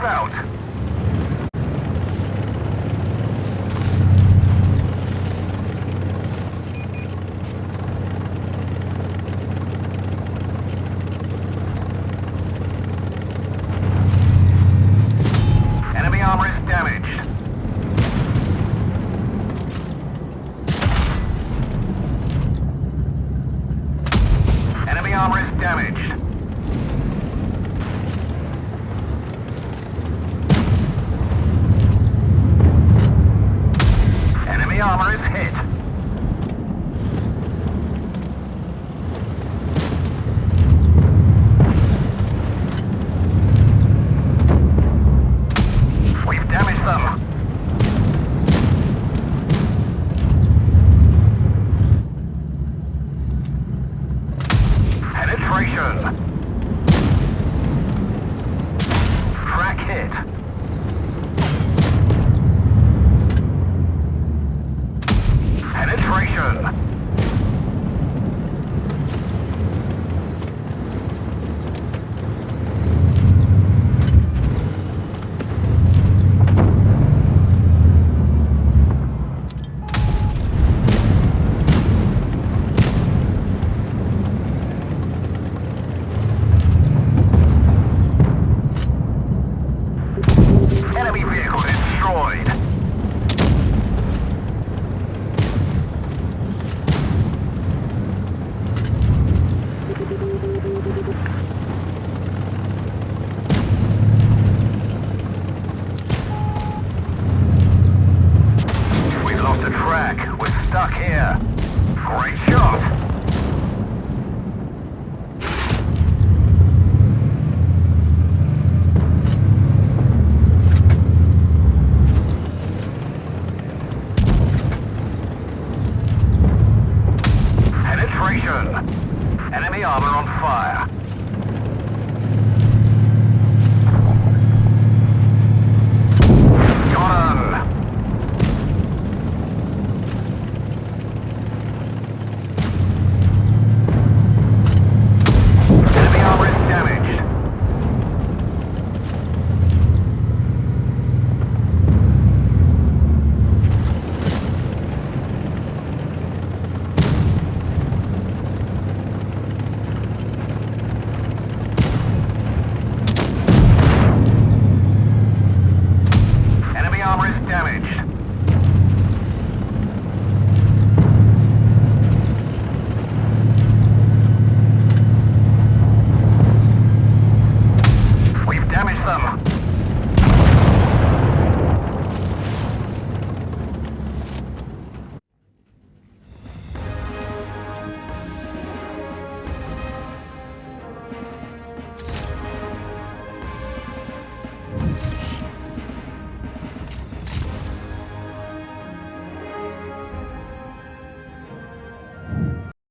out. Enemy armor is damaged. Enemy armor is damaged. Enemy armor is hit. We've damaged them. Penetration. Track hit. Penetration. Enemy vehicle destroyed. We lost the track. We're stuck here. Great shot. Penetration. Enemy armor on fire.